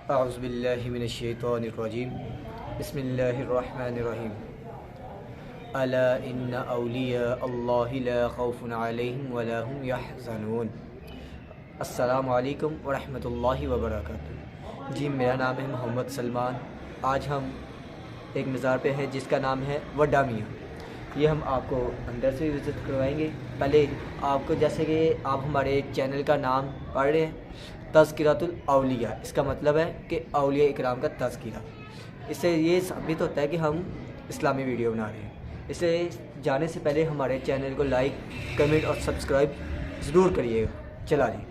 اعوذ باللہ من الشیطان الرجیم بسم اللہ الرحمن الرحیم الا ان اولیاء اللہ لا خوف علیہم ولا هم یحزنون۔ السلام علیکم ورحمۃ اللہ وبرکاتہ۔ جی میرا نام ہے محمد سلمان۔ آج ہم ایک مزار پہ ہیں جس کا نام ہے وڈا میاں۔ یہ ہم آپ کو اندر سے وزٹ کروائیں گے۔ پہلے آپ کو جیسے کہ آپ ہمارے چینل کا نام پڑھ رہے ہیں تذکرۃ الاولیاء، اس کا مطلب ہے کہ اولیاء اکرام کا تذکرہ۔ اس سے یہ ثابت ہوتا ہے کہ ہم اسلامی ویڈیو بنا رہے ہیں۔ اسے جانے سے پہلے ہمارے چینل کو لائک، کمنٹ اور سبسکرائب ضرور کریے گا۔ چلا جی۔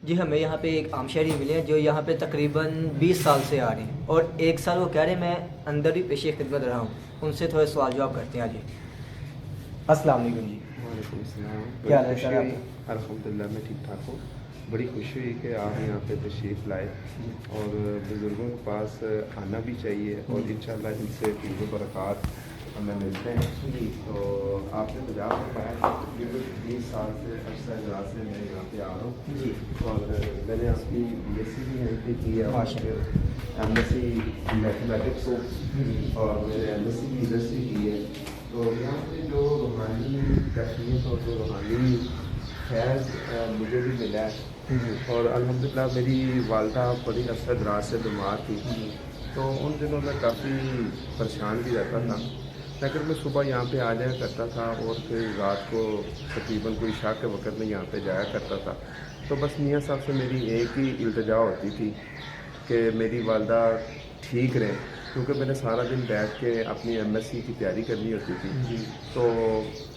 جی ہمیں یہاں پہ ایک عام شہری ملے ہیں جو یہاں پہ تقریباً 20 سال سے آ رہے ہیں، اور 1 سال وہ کہہ رہے ہیں میں اندر بھی پیش خدمت رہا ہوں۔ ان سے تھوڑے سوال جواب کرتے ہیں۔ جی السلام علیکم۔ جی وعلیکم السلام۔ کیا حال ہے سر آپ؟ الحمدللہ میں ٹھیک ٹھاک ہوں۔ بڑی خوشی ہوئی کہ آپ یہاں پہ تشریف لائے، اور بزرگوں کے پاس آنا بھی چاہیے، اور انشاءاللہ ان سے فیض و برکات ہمیں ملتے ہیں۔ جی تو آپ نے مجھے بتایا کہ تقریباً 20 سال سے عرصہ دراز سے میں یہاں پہ آ رہا ہوں۔ جی اور میں نے آپ کی بی ایس سی بھی یہیں پہ کی ہے، اور ایم ایس سی میتھمیٹکس اور میں نے ایم ایس سی بھی ادھر سے کی ہے۔ تو یہاں پہ جو روحانی کیفیت اور جو روحانی فیض مجھے بھی ملا ہے، اور الحمدللہ میری والدہ بڑی عرصہ دراز سے بیمار تھی، تو ان دنوں میں کافی پریشان بھی رہتا تھا، لیکن میں صبح یہاں پہ آ جایا کرتا تھا، اور پھر رات کو تقریباً کوئی عشاء کے وقت میں یہاں پہ جایا کرتا تھا۔ تو بس میاں صاحب سے میری ایک ہی التجا ہوتی تھی کہ میری والدہ ٹھیک رہیں، کیونکہ میں نے سارا دن بیٹھ کے اپنی ایم ایس سی کی تیاری کرنی ہوتی تھی۔ تو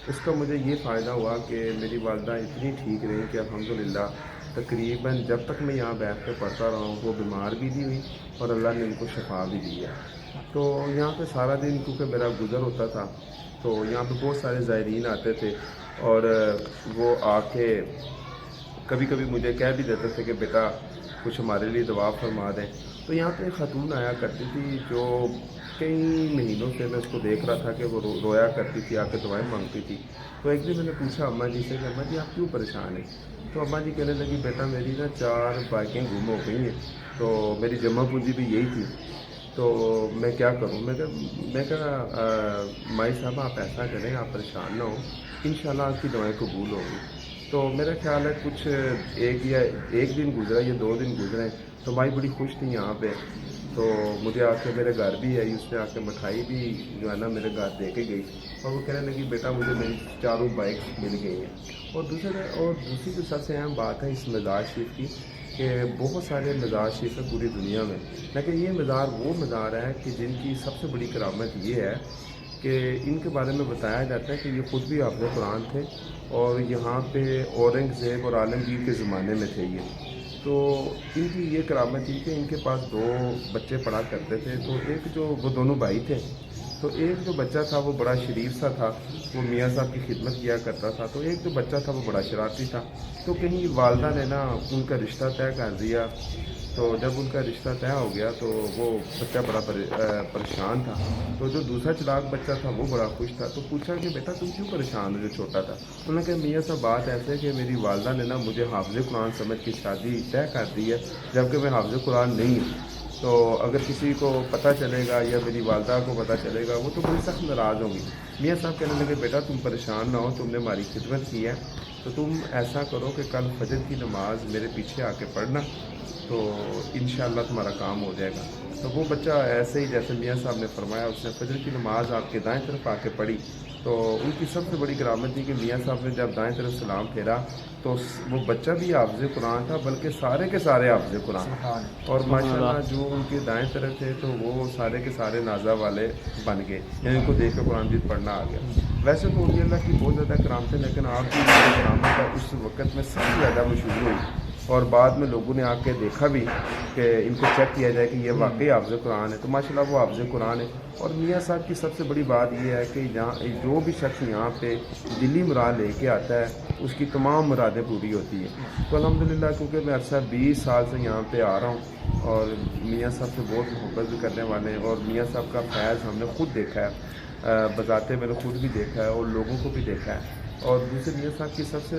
اس کا مجھے یہ فائدہ ہوا کہ میری والدہ اتنی ٹھیک رہیں کہ الحمدللہ تقریباً جب تک میں یہاں بیٹھ کے پڑھتا رہا ہوں وہ بیمار بھی نہیں ہوئی، اور اللہ نے ان کو شفا بھی دی ہے۔ تو یہاں پہ سارا دن کیونکہ میرا گزر ہوتا تھا، تو یہاں پہ بہت سارے زائرین آتے تھے، اور وہ آ کے کبھی کبھی مجھے کہہ بھی دیتے تھے کہ بیٹا کچھ ہمارے لیے دعا فرما دیں۔ تو یہاں پہ ایک خاتون آیا کرتی تھی جو کئی مہینوں سے میں اس کو دیکھ رہا تھا کہ وہ رویا کرتی تھی، آ کے دعائیں مانگتی تھی۔ تو ایک دن میں نے پوچھا اماں جی سے کہ اماں جی آپ کیوں پریشان ہیں؟ تو اماں جی کہنے لگی بیٹا میری نا 4 بائکیں گم ہو گئی ہیں، تو میری جمع پونجی بھی یہی تھی، تو میں کیا کروں؟ میں کہا مائی صاحب آپ ایسا کریں، آپ پریشان نہ ہوں، انشاءاللہ آپ کی دعائیں قبول ہوں گی۔ تو میرا خیال ہے کچھ ایک دن گزرا یا 2 دن گزرے، تو مائی بڑی خوش تھی یہاں پہ، تو مجھے آ کے میرے گھر بھی آئی، اس نے آ کے مٹھائی بھی جو ہے نا میرے گھر دے کے گئی، اور وہ کہنے لگی بیٹا مجھے میری 4 بائک مل گئی ہیں۔ اور دوسری جو سب سے اہم بات ہے اس مزار شریف کی کہ بہت سارے مزار شریف ہیں پوری دنیا میں، لیکن یہ مزار وہ مزار ہے کہ جن کی سب سے بڑی کرامت یہ ہے کہ ان کے بارے میں بتایا جاتا ہے کہ یہ خود بھی حافظ قرآن تھے، اور یہاں پہ اورنگزیب اور عالمگیر کے زمانے میں تھے یہ۔ تو ان کی یہ کرامت تھی کہ ان کے پاس 2 بچے پڑھا کرتے تھے، تو وہ دونوں بھائی تھے، تو ایک جو بچہ تھا وہ بڑا شریف سا تھا، وہ میاں صاحب کی خدمت کیا کرتا تھا، تو ایک جو بچہ تھا وہ بڑا شرارتی تھا۔ تو کہیں والدہ نے نا ان کا رشتہ طے کر دیا تو جب ان کا رشتہ طے ہو گیا تو وہ بچہ بڑا پریشان تھا. تو جو دوسرا چلاک بچہ تھا وہ بڑا خوش تھا. تو پوچھا کہ بیٹا تم کیوں پریشان ہو؟ جو چھوٹا تھا انہوں نے کہا میاں صاحب بات ایسے ہے کہ میری والدہ نے نا مجھے حافظ قرآن سمجھ کے شادی طے کر دی ہے، جبکہ میں حافظ قرآن نہیں ہوں. تو اگر کسی کو پتہ چلے گا یا میری والدہ کو پتہ چلے گا وہ تو بڑی سخت ناراض ہوں گی. میاں صاحب کہنے لگے بیٹا تم پریشان نہ ہو، تم نے ہماری خدمت کی ہے تو تم ایسا کرو کہ کل فجر کی نماز میرے پیچھے آ کے پڑھنا، تو انشاءاللہ تمہارا کام ہو جائے گا. تو وہ بچہ ایسے ہی جیسے میاں صاحب نے فرمایا اس نے فجر کی نماز آپ کے دائیں طرف آ کے پڑھی. تو ان کی سب سے بڑی کرامت تھی کہ میاں صاحب نے جب دائیں طرف سلام پھیرا تو وہ بچہ بھی حافظ قرآن تھا بلکہ سارے کے سارے حافظ قرآن. اور ماشاءاللہ جو ان کے دائیں طرف تھے تو وہ سارے کے سارے نازہ والے بن گئے، یعنی ان کو دیکھ کے قرآن مجید پڑھنا آ گیا. ویسے تو اولیاء اللہ کی بہت زیادہ کرامتیں، لیکن آپ کی کرامت اس وقت میں سب سے زیادہ مشہور ہوئی. اور بعد میں لوگوں نے آ کے دیکھا بھی کہ ان کو چیک کیا جائے کہ یہ واقعی حافظ قرآن ہے، تو ماشاءاللہ وہ حافظ قرآن ہے. اور میاں صاحب کی سب سے بڑی بات یہ ہے کہ جہاں جو بھی شخص یہاں پہ دلی مراد لے کے آتا ہے اس کی تمام مرادیں پوری ہوتی ہیں. تو الحمدللہ کیونکہ میں عرصہ 20 سال سے یہاں پہ آ رہا ہوں اور میاں صاحب سے بہت محبت بھی کرنے والے ہیں، اور میاں صاحب کا فیض ہم نے خود دیکھا ہے، بذات میں نے خود بھی دیکھا ہے اور لوگوں کو بھی دیکھا ہے. اور دوسرے میاں صاحب کی سب سے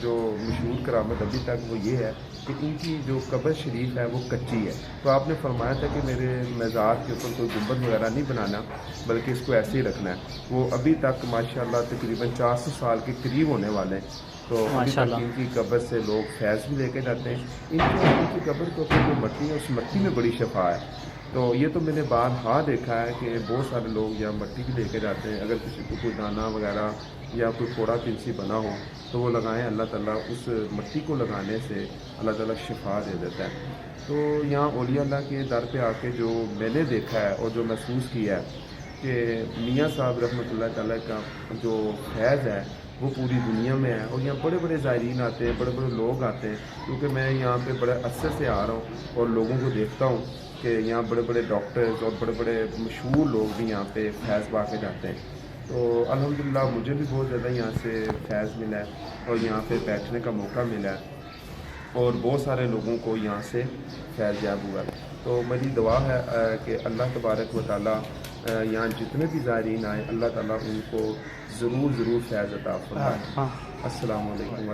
جو مشہور کرامت ابھی تک وہ یہ ہے کہ ان کی جو قبر شریف ہے وہ کچی ہے. تو آپ نے فرمایا تھا کہ میرے مزار کے اوپر کوئی گنبد وغیرہ نہیں بنانا بلکہ اس کو ایسے ہی رکھنا ہے. وہ ابھی تک ماشاءاللہ تقریباً 400 سال کے قریب ہونے والے ہیں. تو ابھی تک ان کی قبر سے لوگ فیض بھی لے کے جاتے ہیں. ان کی قبر کے اوپر جو مٹی ہے اس مٹی میں بڑی شفا ہے. تو یہ تو میں نے بارہا دیکھا ہے کہ بہت سارے لوگ یہاں مٹی بھی لے کے جاتے ہیں. اگر کسی کو کوئی دانہ وغیرہ یا کوئی کوڑا پنسی بنا ہو تو وہ لگائیں، اللہ تعالیٰ اس مٹی کو لگانے سے اللہ تعالیٰ شفا دے دیتا ہے. تو یہاں اولیاء اللہ کے در پہ آ کے جو میں نے دیکھا ہے اور جو محسوس کیا ہے کہ میاں صاحب رحمۃ اللہ تعالیٰ کا جو فیض ہے وہ پوری دنیا میں ہے. اور یہاں بڑے بڑے زائرین آتے ہیں، بڑے بڑے لوگ آتے ہیں، کیونکہ میں یہاں پہ بڑے عرصے سے آ رہا ہوں اور لوگوں کو دیکھتا ہوں کہ یہاں بڑے بڑے ڈاکٹرز اور بڑے بڑے مشہور لوگ بھی یہاں پہ فیض پا کے جاتے ہیں. تو الحمدللہ مجھے بھی بہت زیادہ یہاں سے فیض ملا ہے اور یہاں پہ بیٹھنے کا موقع ملا ہے اور بہت سارے لوگوں کو یہاں سے فیض یاب ہوا ہے. تو میری دعا ہے کہ اللہ تبارک و تعالیٰ یہاں جتنے بھی زائرین آئیں اللہ تعالیٰ ان کو ضرور فیض عطا فرمائے. السلام علیکم.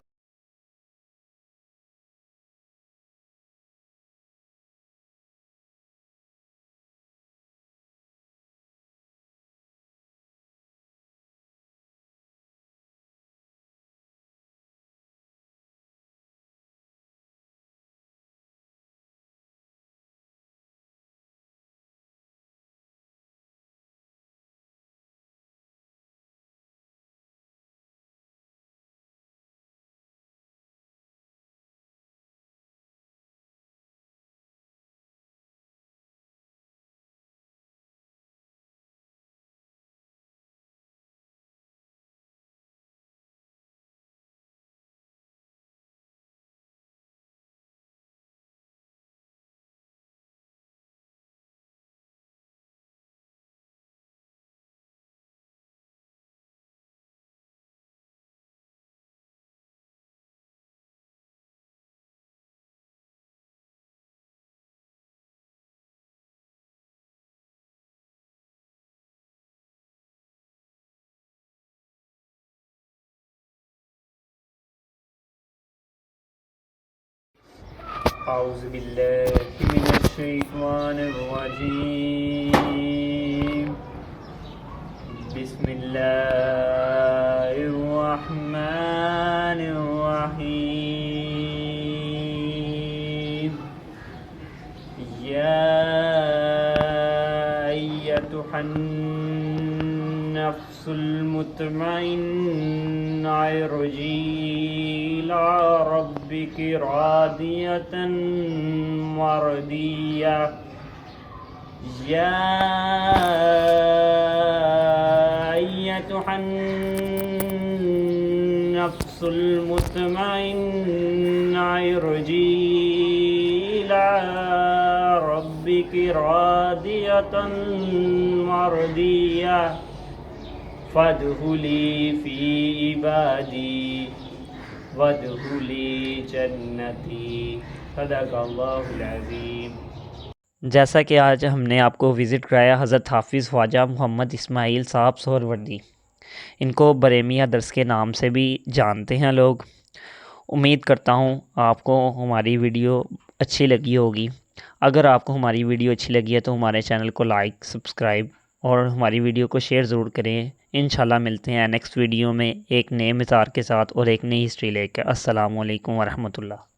اعوذ باللہ من الشیطان الرجیم. بسم اللہ الرحمن الرحیم. یا ایتها النفس المطمئنة ارجعی إلى ربك راضية مرضية. يا أيتها النفس المطمئنة ارجعي إلى ربك راضية مرضية فادخلي في عبادي وادخلی جنتی. صدق اللہ العظیم۔ جیسا کہ آج ہم نے آپ کو وزٹ کرایا حضرت حافظ خواجہ محمد اسماعیل صاحب سہروردی، ان کو بریمیہ درس کے نام سے بھی جانتے ہیں لوگ۔ امید کرتا ہوں آپ کو ہماری ویڈیو اچھی لگی ہوگی۔ اگر آپ کو ہماری ویڈیو اچھی لگی ہے تو ہمارے چینل کو لائک، سبسکرائب اور ہماری ویڈیو کو شیئر ضرور کریں۔ انشاءاللہ ملتے ہیں نیکسٹ ویڈیو میں ایک نئے مزار کے ساتھ اور ایک نئی ہسٹری لے کر۔ السلام علیکم ورحمۃ اللہ۔